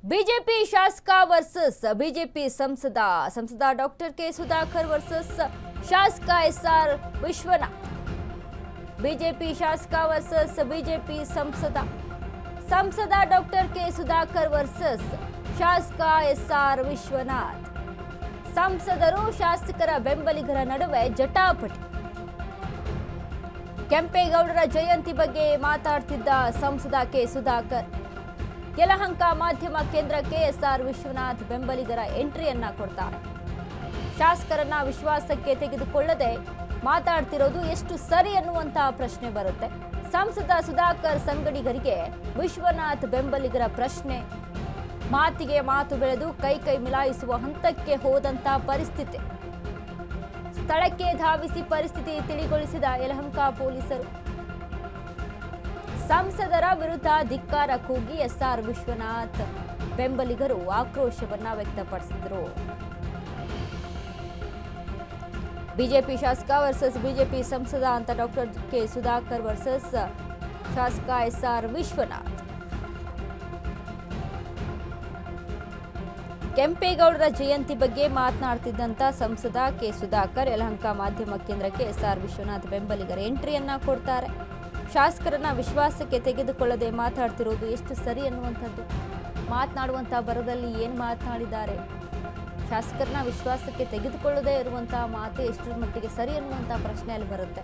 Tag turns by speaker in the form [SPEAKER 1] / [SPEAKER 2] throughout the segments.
[SPEAKER 1] BJP ಶಾಸಕ versus BJP ಸಂಸದ doctor K Sudhakar versus ಶಾಸಕ ಎಸ್ಆರ್ ವಿಶ್ವನಾಥ್. ಬಿಜೆಪಿ ಶಾಸಕ ವರ್ಸಸ್ ಬಿಜೆಪಿ ಸಂಸದ ಡಾಕ್ಟರ್ ಕೆ ಸುಧಾಕರ್ ವರ್ಸಸ್ ಶಾಸಕ ಎಸ್ಆರ್ ವಿಶ್ವನಾಥ್. ಸಂಸದರು ಶಾಸಕರ ಬೆಂಬಲಿಗರ ನಡುವೆ ಜಟಾಪಟಿ. ಕೆಂಪೇಗೌಡರ ಜಯಂತಿ ಬಗ್ಗೆ ಮಾತಾಡ್ತಿದ್ದ ಸಂಸದ ಕೆ ಸುಧಾಕರ್. ಯಲಹಂಕ ಮಾಧ್ಯಮ ಕೇಂದ್ರಕ್ಕೆ ಎಸ್ಆರ್ ವಿಶ್ವನಾಥ್ ಬೆಂಬಲಿಗರ ಎಂಟ್ರಿಯನ್ನ ಕೊಡ್ತಾರೆ. ಶಾಸಕರನ್ನ ವಿಶ್ವಾಸಕ್ಕೆ ತೆಗೆದುಕೊಳ್ಳದೆ ಮಾತಾಡ್ತಿರೋದು ಎಷ್ಟು ಸರಿ ಅನ್ನುವಂತಹ ಪ್ರಶ್ನೆ ಬರುತ್ತೆ. ಸಂಸದ ಸುಧಾಕರ್ ಸಂಗಡಿಗರಿಗೆ ವಿಶ್ವನಾಥ್ ಬೆಂಬಲಿಗರ ಪ್ರಶ್ನೆ. ಮಾತಿಗೆ ಮಾತು ಬೆಳೆದು ಕೈ ಮಿಲಾಯಿಸುವ ಹಂತಕ್ಕೆ ಹೋದಂತ ಪರಿಸ್ಥಿತಿ. ಸ್ಥಳಕ್ಕೆ ಧಾವಿಸಿ ಪರಿಸ್ಥಿತಿ ತಿಳಿಗೊಳಿಸಿದ ಯಲಹಂಕ ಪೊಲೀಸರು. ಸಂಸದರ ವಿರುದ್ಧ ಧಿಕ್ಕಾರ ಕೂಗಿ ಎಸ್ಆರ್ ವಿಶ್ವನಾಥ್ ಬೆಂಬಲಿಗರು ಆಕ್ರೋಶವನ್ನ ವ್ಯಕ್ತಪಡಿಸಿದರು. ಬಿಜೆಪಿ ಶಾಸಕ ವರ್ಸಸ್ ಬಿಜೆಪಿ ಸಂಸದ ಅಂತ ಡಾಕ್ಟರ್ ಕೆ ಸುಧಾಕರ್ ವರ್ಸಸ್ ಶಾಸಕ ಎಸ್ಆರ್ ವಿಶ್ವನಾಥ್. ಕೆಂಪೇಗೌಡರ ಜಯಂತಿ ಬಗ್ಗೆ ಮಾತನಾಡ್ತಿದ್ದಂತ ಸಂಸದ ಕೆ ಸುಧಾಕರ್ ಯಲಹಂಕ ಮಾಧ್ಯಮ ಕೇಂದ್ರಕ್ಕೆ ಎಸ್ಆರ್ ವಿಶ್ವನಾಥ್ ಬೆಂಬಲಿಗರ ಎಂಟ್ರಿಯನ್ನ ಕೊಡ್ತಾರೆ. ಶಾಸಕರನ್ನ ವಿಶ್ವಾಸಕ್ಕೆ ತೆಗೆದುಕೊಳ್ಳದೆ ಮಾತಾಡ್ತಿರೋದು ಎಷ್ಟು ಸರಿ ಅನ್ನುವಂಥದ್ದು. ಮಾತನಾಡುವಂಥ ಬರದಲ್ಲಿ ಏನು ಮಾತನಾಡಿದ್ದಾರೆ, ಶಾಸಕರನ್ನ ವಿಶ್ವಾಸಕ್ಕೆ ತೆಗೆದುಕೊಳ್ಳದೆ ಇರುವಂತಹ ಮಾತು ಎಷ್ಟರ ಮಟ್ಟಿಗೆ ಸರಿ ಅನ್ನುವಂಥ ಪ್ರಶ್ನೆ ಅಲ್ಲಿ ಬರುತ್ತೆ.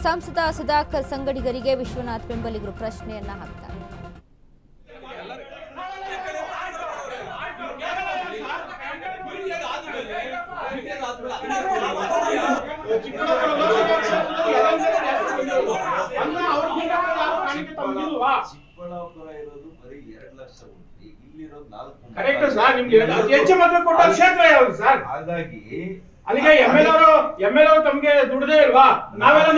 [SPEAKER 1] ಸಂಸದ ಸುಧಾಕರ್ ಸಂಗಡಿಗರಿಗೆ ವಿಶ್ವನಾಥ್ ಬೆಂಬಲಿಗರು ಪ್ರಶ್ನೆಯನ್ನ ಹಾಕ್ತಾರೆ.
[SPEAKER 2] ಚಿಕ್ಕಬಳ್ಳಾಪುರ ಇರೋದು ಬರೀ 2 ಲಕ್ಷ ಉಂಟು, ಇಲ್ಲಿರೋದು 4
[SPEAKER 3] ಕರೆಕ್ಟ್ ಸರ್. ನಿಮ್ಗೆ ಹೆಚ್ಚು ಮತ ಕೊಟ್ಟ ಕ್ಷೇತ್ರ ಯಾವುದು ಸರ್?
[SPEAKER 2] ಹಾಗಾಗಿ
[SPEAKER 3] ಅಲ್ಲಿಗೆ ಎಂ.ಎಲ್. ಅವರು ತಮಗೆ ದುಡ್ಡದೇ ಇಲ್ವಾ? ನಾವೆಲ್ಲ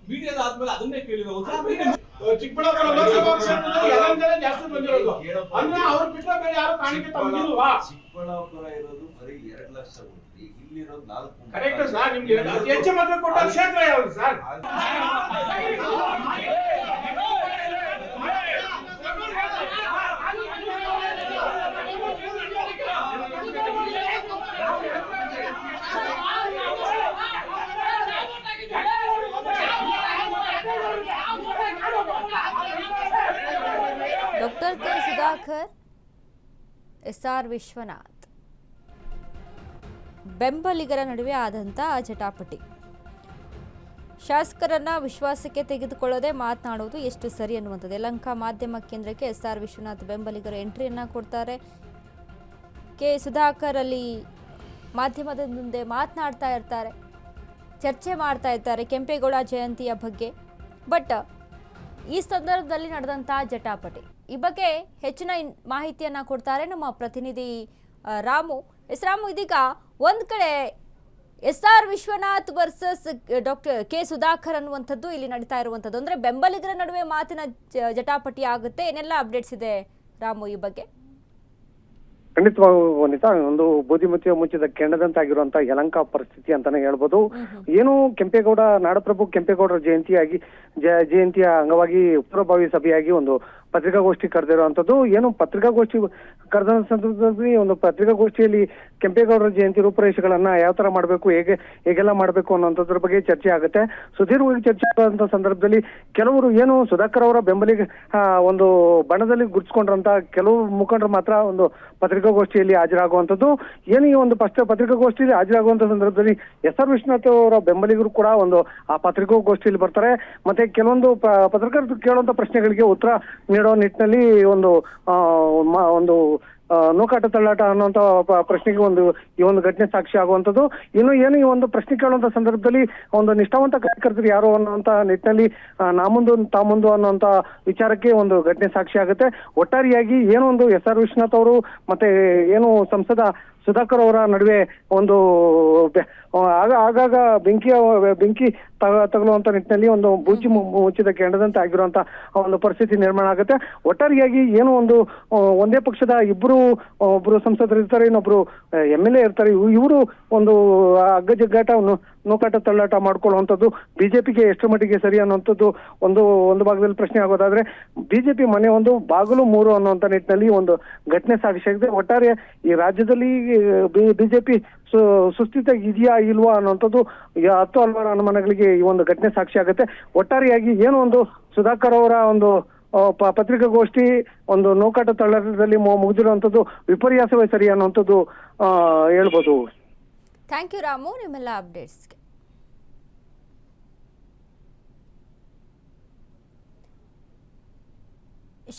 [SPEAKER 4] ಮೀಡಿಯಾದ ಆದ್ಮೇಲೆ ಅದನ್ನೇ ಕೇಳಿರೋದು.
[SPEAKER 3] ಚಿಕ್ಕಬಳ್ಳಾಪುರ ಲೋಕಸಭಾ ಕ್ಷೇತ್ರದಲ್ಲಿ ಎಲ್ಲಂದರ ಜಾಸ್ತಿ ಬಂದಿರೋದು ಅಂದ್ರೆ ಅವ್ರು ಬಿಟ್ಟರೆ ಬೇರೆ ಯಾರು ಕಾಣಿಕೆ ತಗೊಂಡಿಲ್ವಾ?
[SPEAKER 2] ಚಿಕ್ಕಬಳ್ಳಾಪುರ ಇರೋದು ಬರೀ 2 ಲಕ್ಷ ಉಂಟು, ಇಲ್ಲಿರೋದು 4.
[SPEAKER 3] Correct sir. ನಿಮ್ಗೆ ಹೆಚ್ಚು ಮತ ಕೊಟ್ಟ ಕ್ಷೇತ್ರ ಯಾವುದು sir?
[SPEAKER 1] Doctor K Sudhakar, S R Vishwanath ಬೆಂಬಲಿಗರ ನಡುವೆ ಆದಂಥ ಜಟಾಪಟಿ. ಶಾಸಕರನ್ನ ವಿಶ್ವಾಸಕ್ಕೆ ತೆಗೆದುಕೊಳ್ಳದೆ ಮಾತನಾಡುವುದು ಎಷ್ಟು ಸರಿ ಅನ್ನುವಂಥದ್ದು. ಯಲಹಂಕ ಮಾಧ್ಯಮ ಕೇಂದ್ರಕ್ಕೆ ಎಸ್ಆರ್ ವಿಶ್ವನಾಥ್ ಬೆಂಬಲಿಗರ ಎಂಟ್ರಿಯನ್ನ ಕೊಡ್ತಾರೆ. ಕೆ ಸುಧಾಕರ್ ಅಲ್ಲಿ ಮಾಧ್ಯಮದ ಮುಂದೆ ಮಾತನಾಡ್ತಾ ಇರ್ತಾರೆ, ಚರ್ಚೆ ಮಾಡ್ತಾ ಇರ್ತಾರೆ ಕೆಂಪೇಗೌಡ ಜಯಂತಿಯ ಬಗ್ಗೆ. ಬಟ್ ಈ ಸಂದರ್ಭದಲ್ಲಿ ನಡೆದಂತಹ ಜಟಾಪಟಿ ಈ ಬಗ್ಗೆ ಹೆಚ್ಚಿನ ಮಾಹಿತಿಯನ್ನ ಕೊಡ್ತಾರೆ ನಮ್ಮ ಪ್ರತಿನಿಧಿ ರಾಮು. ರಾಮು, ಇದೀಗ ಒಂದ್ ಕಡೆ S R Vishwanath versus doctor K Sudhakar ಅನ್ನುವಂಥದ್ದು ಇಲ್ಲಿ ನಡೀತಾ ಇರುವಂಥದ್ದು, ಅಂದ್ರೆ ಬೆಂಬಲಿಗರ ನಡುವೆ ಮಾತಿನ ಜಟಾಪಟಿ ಆಗುತ್ತೆ. ಏನೆಲ್ಲ ಅಪ್ಡೇಟ್ಸ್ ಇದೆ ರಾಮು ಈ ಬಗ್ಗೆ?
[SPEAKER 5] ಖಂಡಿತವಾಗೂ ವನಿತಾ, ಒಂದು ಬೂದಿಮುತ್ತಿಯ ಮುಚ್ಚಿದ ಕೆಂಡದಂತಾಗಿರುವಂತಹ ಯಲಹಂಕ ಪರಿಸ್ಥಿತಿ ಅಂತಾನೆ ಹೇಳ್ಬೋದು. ಏನು ನಾಡಪ್ರಭು ಕೆಂಪೇಗೌಡರ ಜಯಂತಿಯ ಅಂಗವಾಗಿ ಪೂರ್ವಭಾವಿ ಸಭೆಯಾಗಿ ಒಂದು ಪತ್ರಿಕಾಗೋಷ್ಠಿ ಕರೆದಿರುವಂತದ್ದು. ಏನು ಪತ್ರಿಕಾಗೋಷ್ಠಿ ಕರೆದ ಸಂದರ್ಭದಲ್ಲಿ ಒಂದು ಪತ್ರಿಕಾಗೋಷ್ಠಿಯಲ್ಲಿ ಕೆಂಪೇಗೌಡರ ಜಯಂತಿ ರೂಪರೇಷೆಗಳನ್ನ ಯಾವ ತರ ಮಾಡಬೇಕು, ಹೇಗೆಲ್ಲ ಮಾಡಬೇಕು ಅನ್ನೋದ್ರ ಬಗ್ಗೆ ಚರ್ಚೆ ಆಗುತ್ತೆ. ಸುದೀರ್ಘವಾಗಿ ಚರ್ಚೆ ಆದಂತ ಸಂದರ್ಭದಲ್ಲಿ ಕೆಲವರು ಏನು ಸುಧಾಕರ್ ಅವರ ಬೆಂಬಲಿಗೆ ಒಂದು ಬಣದಲ್ಲಿ ಗುರುತಿಸಿಕೊಂಡ್ರಂತ ಕೆಲವು ಮುಖಂಡರು ಮಾತ್ರ ಒಂದು ಪತ್ರಿಕಾಗೋಷ್ಠಿಯಲ್ಲಿ ಹಾಜರಾಗುವಂತದ್ದು. ಏನು ಈ ಒಂದು ಪತ್ರಿಕಾಗೋಷ್ಠಿಯಲ್ಲಿ ಹಾಜರಾಗುವಂತ ಸಂದರ್ಭದಲ್ಲಿ ಎಸ್ಆರ್ ವಿಶ್ವನಾಥ್ ಅವರ ಬೆಂಬಲಿಗರು ಕೂಡ ಒಂದು ಆ ಪತ್ರಿಕಾಗೋಷ್ಠಿಯಲ್ಲಿ ಬರ್ತಾರೆ. ಮತ್ತೆ ಕೆಲವೊಂದು ಪತ್ರಕರ್ತರು ಕೇಳುವಂತ ಪ್ರಶ್ನೆಗಳಿಗೆ ಉತ್ತರ ನೀಡೋ ನಿಟ್ಟಿನಲ್ಲಿ ಒಂದು ನೂಕಾಟ ತಳ್ಳಾಟ ಅನ್ನುವಂತ ಪ್ರಶ್ನೆಗೆ ಈ ಒಂದು ಘಟನೆ ಸಾಕ್ಷಿ ಆಗುವಂಥದ್ದು. ಇನ್ನು ಏನು ಈ ಒಂದು ಪ್ರಶ್ನೆ ಕೇಳುವಂತ ಸಂದರ್ಭದಲ್ಲಿ ಒಂದು ನಿಷ್ಠಾವಂತ ಕಾರ್ಯಕರ್ತರು ಯಾರು ಅನ್ನುವಂತ ನಿಟ್ಟಿನಲ್ಲಿ ನಾಮುಂದು ತಾಮುಂದು ಅನ್ನುವಂತ ವಿಚಾರಕ್ಕೆ ಒಂದು ಘಟನೆ ಸಾಕ್ಷಿ ಆಗುತ್ತೆ. ಒಟ್ಟಾರೆಯಾಗಿ ಏನು ಒಂದು SR ವಿಶ್ವನಾಥ್ ಅವರು ಮತ್ತೆ ಏನು ಸಂಸದ ಸುಧಾಕರ್ ಅವರ ನಡುವೆ ಒಂದು ಆಗಾಗ ಬೆಂಕಿ ತಗಲುವಂತ ನಿಟ್ಟಿನಲ್ಲಿ ಒಂದು ಬೂಚಿ ಮುಚ್ಚಿದ ಕೆಂಡದಂತೆ ಆಗಿರುವಂತ ಒಂದು ಪರಿಸ್ಥಿತಿ ನಿರ್ಮಾಣ ಆಗುತ್ತೆ. ಒಟ್ಟಾರೆಯಾಗಿ ಏನು ಒಂದೇ ಪಕ್ಷದ ಒಬ್ರು ಸಂಸದರು ಇರ್ತಾರೆ, ಇನ್ನೊಬ್ರು MLA ಇರ್ತಾರೆ. ಇವರು ಒಂದು ಅಗ್ಗಜಗ್ಗಾಟ ನೂಕಾಟ ತಳ್ಳಾಟ ಮಾಡ್ಕೊಳ್ಳುವಂಥದ್ದು ಬಿಜೆಪಿಗೆ ಎಷ್ಟು ಮಟ್ಟಿಗೆ ಸರಿ ಅನ್ನುವಂಥದ್ದು ಒಂದು ಭಾಗದಲ್ಲಿ ಪ್ರಶ್ನೆ ಆಗೋದಾದ್ರೆ, ಬಿಜೆಪಿ ಮನೆ ಒಂದು ಬಾಗಿಲು 3 ಅನ್ನುವಂತ ನಿಟ್ಟಿನಲ್ಲಿ ಒಂದು ಘಟನೆ ಸಾಕ್ಷಿಯಾಗಿದೆ. ಒಟ್ಟಾರೆ ಈ ರಾಜ್ಯದಲ್ಲಿ ಬಿಜೆಪಿ ಸುಸ್ಥಿತ ಇದೆಯಾ ಇಲ್ವಾ ಅನ್ನುವಂಥದ್ದು 10 ಹಲವಾರು ಅನುಮಾನಗಳಿಗೆ ಈ ಒಂದು ಘಟನೆ ಸಾಕ್ಷಿ ಆಗುತ್ತೆ. ಒಟ್ಟಾರೆಯಾಗಿ ಏನು ಸುಧಾಕರ್ ಅವರ ಒಂದು ಪತ್ರಿಕಾಗೋಷ್ಠಿ ಒಂದು ನೂಕಾಟ ತಳ್ಳಾಟದಲ್ಲಿ ಮುಗಿದಿರುವಂಥದ್ದು ವಿಪರ್ಯಾಸವೇ ಸರಿ ಅನ್ನುವಂಥದ್ದು ಹೇಳ್ಬೋದು.
[SPEAKER 1] ಥ್ಯಾಂಕ್ ಯು ರಾಮು ನಿಮ್ಮೆಲ್ಲ ಅಪ್ಡೇಟ್ಸ್ಗೆ.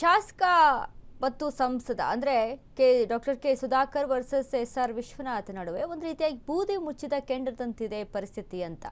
[SPEAKER 1] ಶಾಸಕ ಮತ್ತು ಸಂಸದ ಅಂದರೆ doctor K Sudhakar versus SR Vishwanath ನಡುವೆ ಒಂದು ರೀತಿಯಾಗಿ ಬೂದಿ ಮುಚ್ಚಿದ ಕೆಂಡದಂತಿದೆ ಪರಿಸ್ಥಿತಿ ಅಂತ